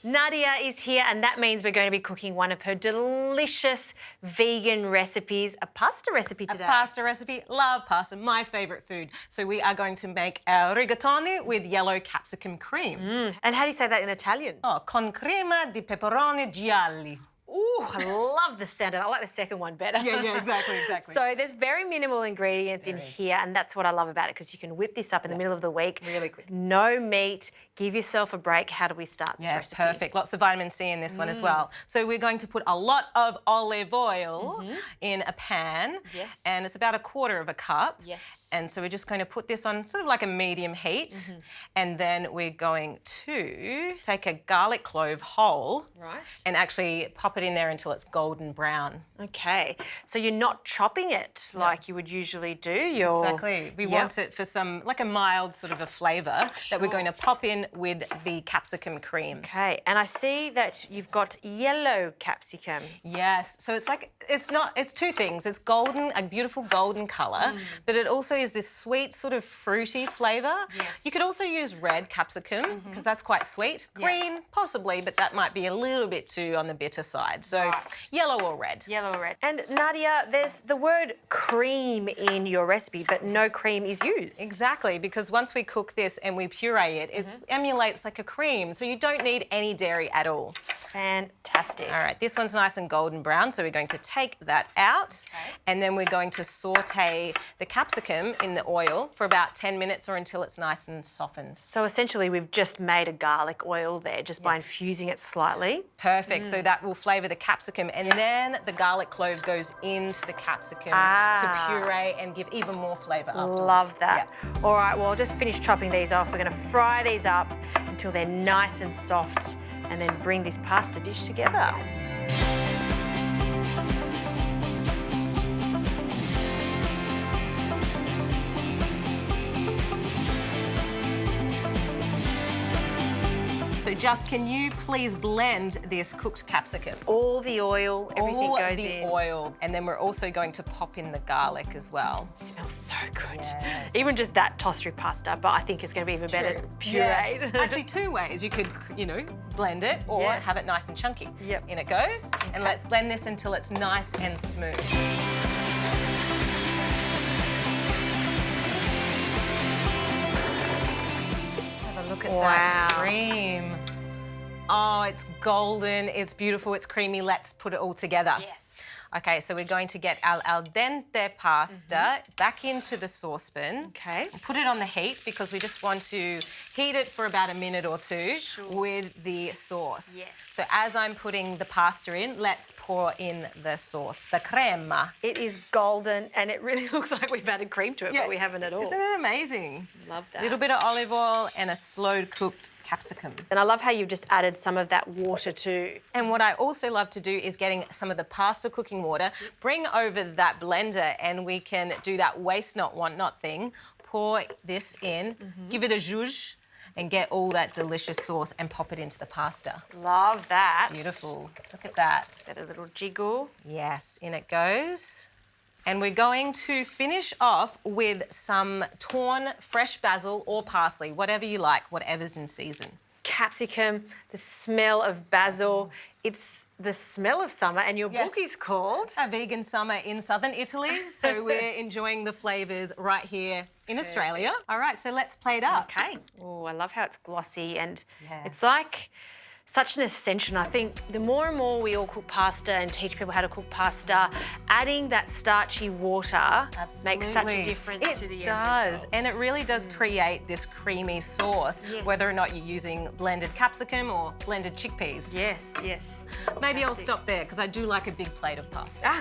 Nadia is here, and that means we're going to be cooking one of her delicious vegan recipes, a pasta recipe today. A pasta recipe. Love pasta, my favourite food. So we are going to make our rigatoni with yellow capsicum cream. And how do you say that in Italian? Oh, con crema di peperoni gialli. Ooh, I love the sound of that. I like the second one better. Yeah, exactly. So there's very minimal ingredients in here, and that's what I love about it, because you can whip this up in the middle of the week. Really quick. No meat. Give yourself a break. How do we start this recipe? Yeah, perfect. Lots of vitamin C in this one as well. So we're going to put a lot of olive oil in a pan. Yes. And it's about 1/4 cup. Yes. And so we're just going to put this on sort of like a medium heat. And then we're going to take a garlic clove whole. Right. And actually pop it in there until it's golden brown. Okay. So you're not chopping it like you would usually do. Exactly. We want it for some, like a mild sort of a flavour that we're going to pop in with the capsicum cream. Okay, and I see that you've got yellow capsicum. Yes, so it's like, it's two things. It's golden, a beautiful golden colour, but it also is this sweet sort of fruity flavour. Yes. You could also use red capsicum because that's quite sweet. Green, possibly, but that might be a little bit too on the bitter side. So yellow or red. Yellow or red. And Nadia, there's the word cream in your recipe, but no cream is used. Exactly, because once we cook this and we puree it, it emulates like a cream, so you don't need any dairy at all. Fantastic. All right, this one's nice and golden brown, so we're going to take that out, and then we're going to saute the capsicum in the oil for about 10 minutes or until it's nice and softened. So essentially we've just made a garlic oil there just by infusing it slightly. Perfect, so that will flavour the capsicum, and then the garlic clove goes into the capsicum to puree and give even more flavour afterwards. Love that. Yeah. All right, well, I'll just finish chopping these off. We're going to fry these up until they're nice and soft, and then bring this pasta dish together. So just, can you please blend this cooked capsicum? All the oil, everything All goes the in. oil. And then we're also going to pop in the garlic as well. It smells so good. Yes. Even just that tossed through pasta, but I think it's going to be even better pureed. Yes. Actually, two ways. You could, blend it or have it nice and chunky. Yep. In it goes. And let's blend this until it's nice and smooth. Let's have a look at that cream. Oh, it's golden, it's beautiful, it's creamy. Let's put it all together. Yes. Okay, so we're going to get our al dente pasta back into the saucepan. Okay. Put it on the heat because we just want to heat it for about a minute or two with the sauce. Yes. So as I'm putting the pasta in, let's pour in the sauce, the crema. It is golden, and it really looks like we've added cream to it, but we haven't at all. Isn't it amazing? Love that. A little bit of olive oil and a slow-cooked capsicum. And I love how you've just added some of that water too. And what I also love to do is getting some of the pasta cooking water, bring over that blender, and we can do that waste not, want not thing. Pour this in, give it a zhuzh, and get all that delicious sauce and pop it into the pasta. Love that. Beautiful. Look at that. Get a little jiggle. Yes, in it goes. And we're going to finish off with some torn fresh basil or parsley, whatever you like, whatever's in season. Capsicum, the smell of basil. It's the smell of summer, and your book is called A Vegan Summer in Southern Italy. So we're enjoying the flavours right here in Australia. All right, so let's plate up. Okay. Oh, I love how it's glossy, and it's like such an essential. And I think the more and more we all cook pasta and teach people how to cook pasta, adding that starchy water makes such a difference to the end result. And it really does create this creamy sauce, whether or not you're using blended capsicum or blended chickpeas. Yes. Maybe I'll stop there because I do like a big plate of pasta.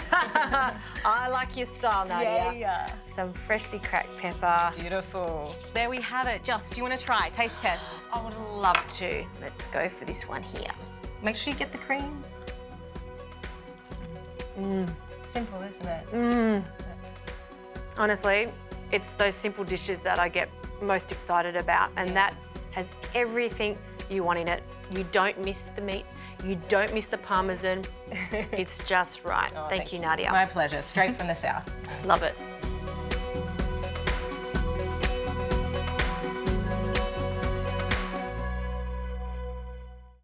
I like your style, Nadia. Yeah. Some freshly cracked pepper. Beautiful. There we have it. Joss, do you want to try? Taste test. I would love to. Let's go for this one here. Make sure you get the cream. Simple, isn't it? Honestly, it's those simple dishes that I get most excited about, and that has everything you want in it. You don't miss the meat, you don't miss the parmesan. It's just right. Thank you, Nadia. My pleasure. Straight from the south. Love it.